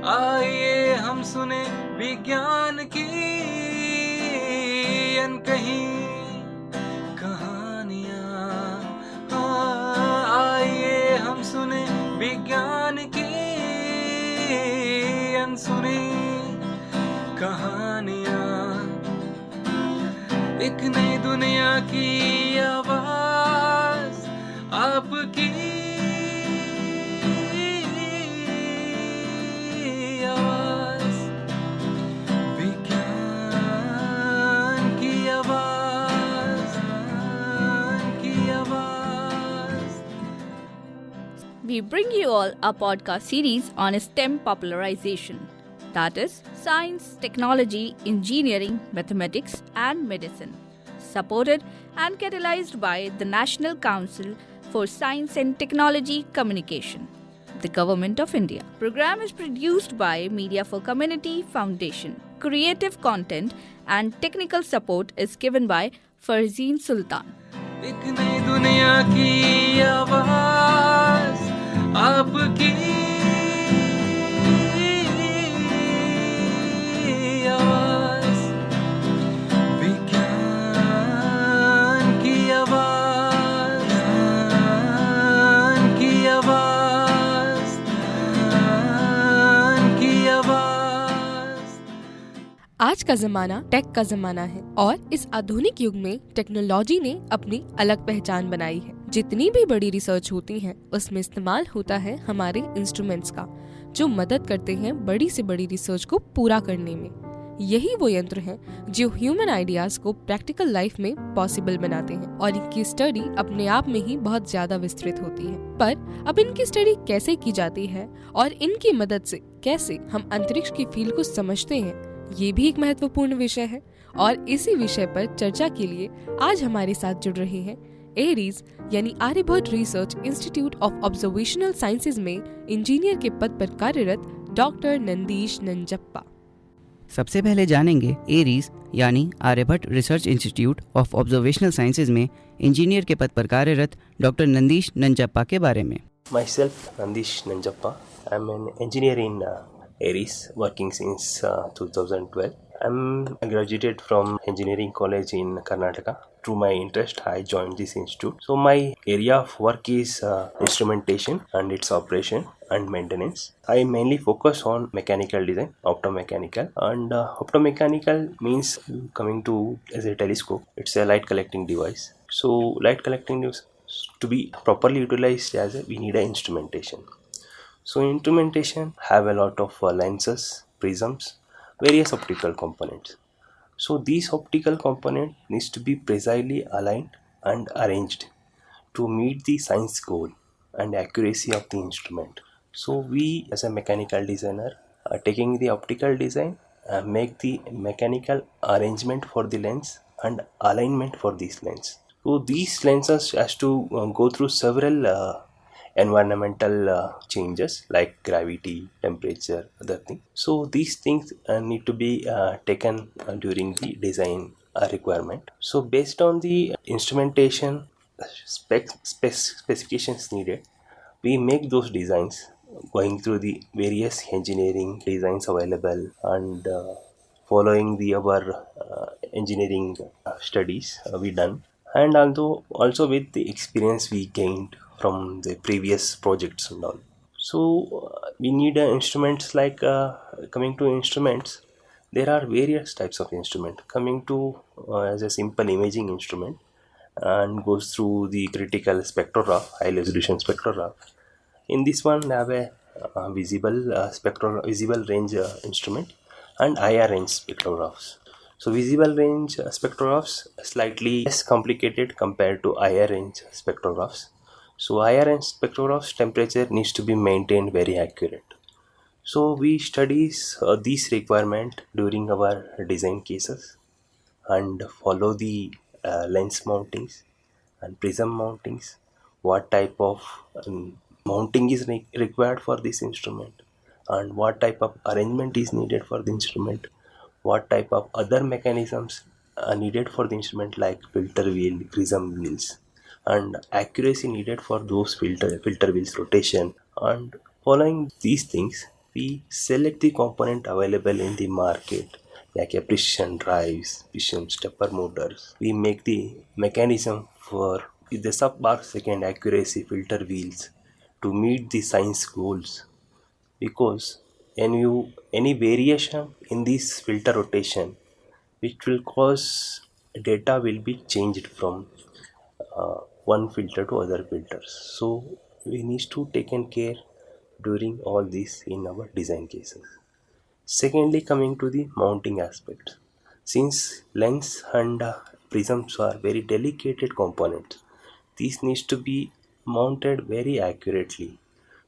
आइए हम सुने विज्ञान की अनकही कहानियाँ। आइए हम सुने विज्ञान की अनसुनी कहानियाँ। एक नई दुनिया की आवाज आपकी आवाज, विज्ञान की आवाज, की आवाज। We bring you all a podcast series on STEM popularization, that is, science, technology, engineering, mathematics, and medicine, supported and catalyzed by the National Council for Science and Technology Communication, the Government of India. Program is produced by Media for Community Foundation. Creative content and technical support is given by Farzeen Sultan. एक नई दुनिया की आवाज आपकी आवाज, विज्ञान की आवाज, की आवाज, की आवाज। आज का जमाना टेक का जमाना है और इस आधुनिक युग में टेक्नोलॉजी ने अपनी अलग पहचान बनाई है। जितनी भी बड़ी रिसर्च होती है उसमें इस्तेमाल होता है हमारे इंस्ट्रूमेंट्स का, जो मदद करते हैं बड़ी से बड़ी रिसर्च को पूरा करने में। यही वो यंत्र हैं जो ह्यूमन आइडियाज को प्रैक्टिकल लाइफ में पॉसिबल बनाते हैं और इनकी स्टडी अपने आप में ही बहुत ज्यादा विस्तृत होती है। पर अब इनकी स्टडी कैसे की जाती है और इनकी मदद से कैसे हम अंतरिक्ष की फील्ड को समझते हैं, ये भी एक महत्वपूर्ण विषय है। और इसी विषय पर चर्चा के लिए आज हमारे साथ जुड़ रहे हैं एरीज यानी Aryabhatta research institute of observational sciences में इंजीनियर के पद पर कार्यरत डॉक्टर नंदीश नंजप्पा। सबसे पहले जानेंगे एरीज यानी Aryabhatta research institute of observational sciences में इंजीनियर के पद पर कार्यरत डॉक्टर नंदीश नंजप्पा के बारे में। Myself, Nandish NanJappa. I'm an engineer in ARIES, working since 2012. I'm graduated from engineering college in Karnataka. Through my interest, I joined this institute. So my area of work is instrumentation and its operation and maintenance. I mainly focus on mechanical design, optomechanical, and optomechanical means coming to as a telescope. It's a light collecting device. So light collecting device, to be properly utilized as we need a instrumentation. So instrumentation have a lot of lenses, prisms, various optical components. So these optical component needs to be precisely aligned and arranged to meet the science goal and accuracy of the instrument. So we as a mechanical designer are taking the optical design, make the mechanical arrangement for the lens and alignment for these lens. So these lenses has to go through several environmental changes like gravity, temperature, other things. So these things need to be taken during the design requirement. So based on the instrumentation specifications needed, we make those designs going through the various engineering designs available and following the our engineering studies we done, and also with the experience we gained from the previous projects and all. So we need instruments like coming to instruments, there are various types of instrument. Coming to as a simple imaging instrument and goes through the critical spectrograph, high resolution spectrograph. In this one have a visible range instrument and IR range spectrographs. So visible range spectrographs slightly less complicated compared to IR range spectrographs. So IR range spectrographs temperature needs to be maintained very accurate. So we studies these requirement during our design cases and follow the lens mountings and prism mountings, what type of mounting is required for this instrument and what type of arrangement is needed for the instrument, what type of other mechanisms are needed for the instrument like filter wheel, prism wheels, and accuracy needed for those filter wheels rotation. And following these things, we select the component available in the market, like a precision drives, precision stepper motors. We make the mechanism for the sub-bar second accuracy filter wheels to meet the science goals, because any variation in this filter rotation which will cause data will be changed from one filter to other filters. So we need to taken care during all this in our design cases. Secondly, coming to the mounting aspect, since lens and prisms are very delicate components, these needs to be mounted very accurately.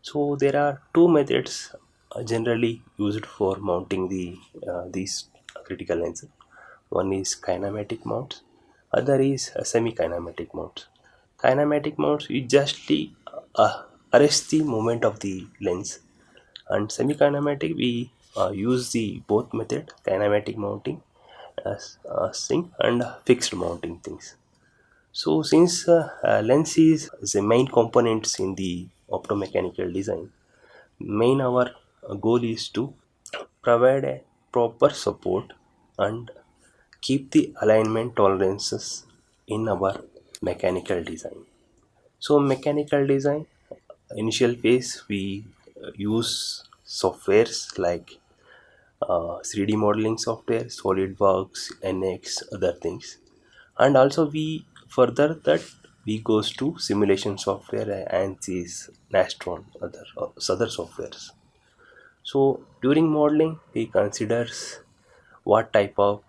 So there are two methods generally used for mounting these critical lenses. One is kinematic mounts, other is semi-kinematic mounts. Kinematic mounts, you just arrest the movement of the lens, and semi-kinematic we use the both method, kinematic mounting as sync and fixed mounting things. So since lens is the main components in the optomechanical design, main our goal is to provide a proper support and keep the alignment tolerances in our mechanical design. So mechanical design, initial phase we use softwares like 3D modeling software, SolidWorks, NX, other things, and also we further that we goes to simulation software and these Nastron other softwares. So during modeling we considers what type of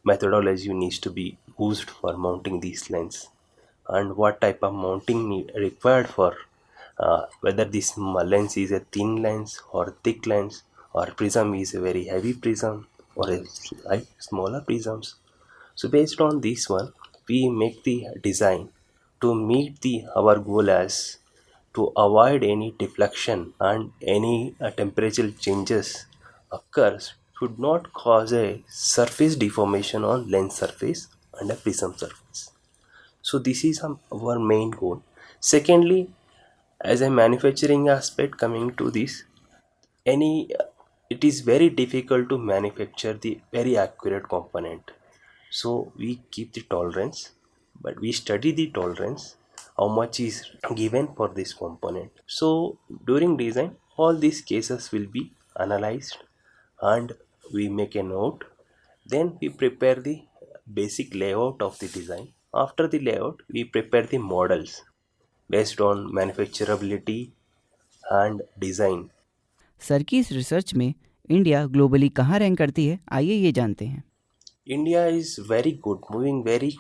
methodology needs to be used for mounting these lens, and what type of mounting required for whether this lens is a thin lens or thick lens, or prism is a very heavy prism or a slight smaller prisms. So based on this one we make the design to meet the our goal as to avoid any deflection, and any temperature changes occurs should not cause a surface deformation on lens surface and a prism surface. So this is our main goal. Secondly, as a manufacturing aspect, coming to this, any it is very difficult to manufacture the very accurate component. So we keep the tolerance, but we study the tolerance, how much is given for this component. So during design all these cases will be analyzed and we make a note. Then we prepare the basic layout of the design. After the layout we prepare the models based on manufacturability and design. Sir की इस research में India globally कहाँ rank करती है, आइए ये जानते हैं. India is very good, moving very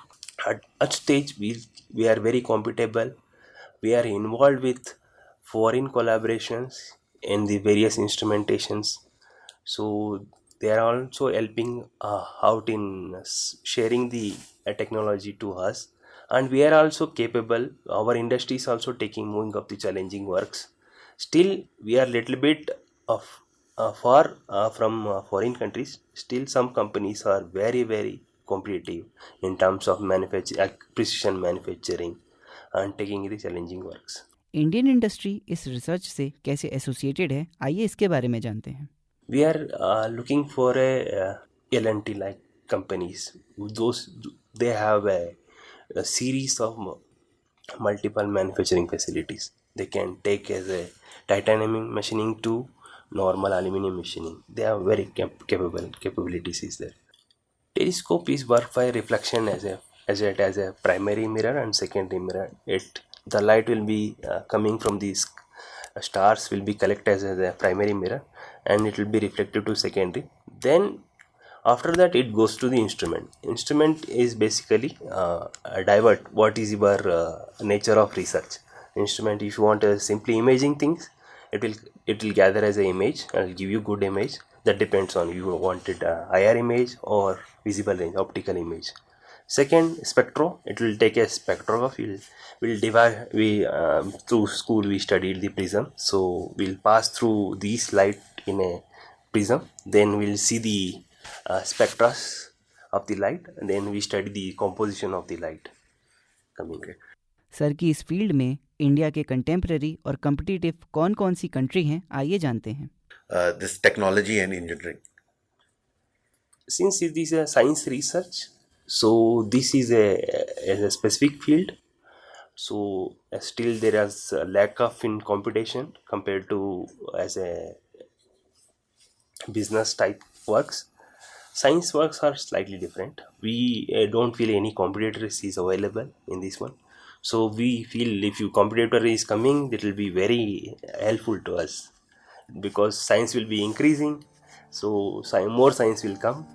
at stage. We are very compatible. We are involved with foreign collaborations in the various instrumentations. So they are also helping out in sharing the technology to us, and we are also capable. Our industry is also taking moving up the challenging works. Still we are little bit of far from foreign countries. Still some companies are very competitive in terms of precision manufacturing and taking the challenging works. Indian industry इस research से कैसे associated है, आइए इसके बारे में जानते हैं. We are looking for a L&T like companies. Those they have a series of multiple manufacturing facilities. They can take as a titanium machining to normal aluminum machining. They have very capabilities is there. Telescope is work by reflection as a primary mirror and secondary mirror. The light will be coming from these stars will be collected as a primary mirror, and it will be reflected to secondary. Then after that it goes to the instrument is basically a divert what is your nature of research. Instrument, if you want simply imaging things, it will gather as an image and give you good image. That depends on you wanted IR image or visible range optical image. Second, spectro, it will take a spectrograph. We'll divide. Through school we studied the prism, so we'll pass through these light in a prism. Then we'll see the spectra of the light, and then we study the composition of the light coming. Sir की इस field में India के contemporary और competitive कौन कौन सी country हैं, आइए जानते हैं. this technology and engineering? Since it is a science research, so this is a specific field. So still there is a lack of in competition compared to as a business type works. Science works are slightly different. We don't feel any competitors is available in this one. So we feel if your competitor is coming, it will be very helpful to us because science will be increasing. So more science will come.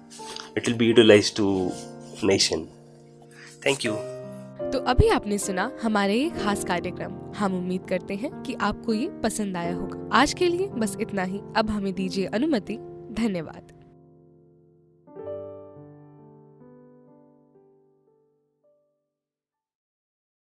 It will be utilized to nation. Thank you. तो अभी आपने सुना हमारे ये खास कार्यक्रम। हम उम्मीद करते हैं कि आपको ये पसंद आया होगा। आज के लिए बस इतना ही। अब हमें दीजिए अनुमति। धन्यवाद।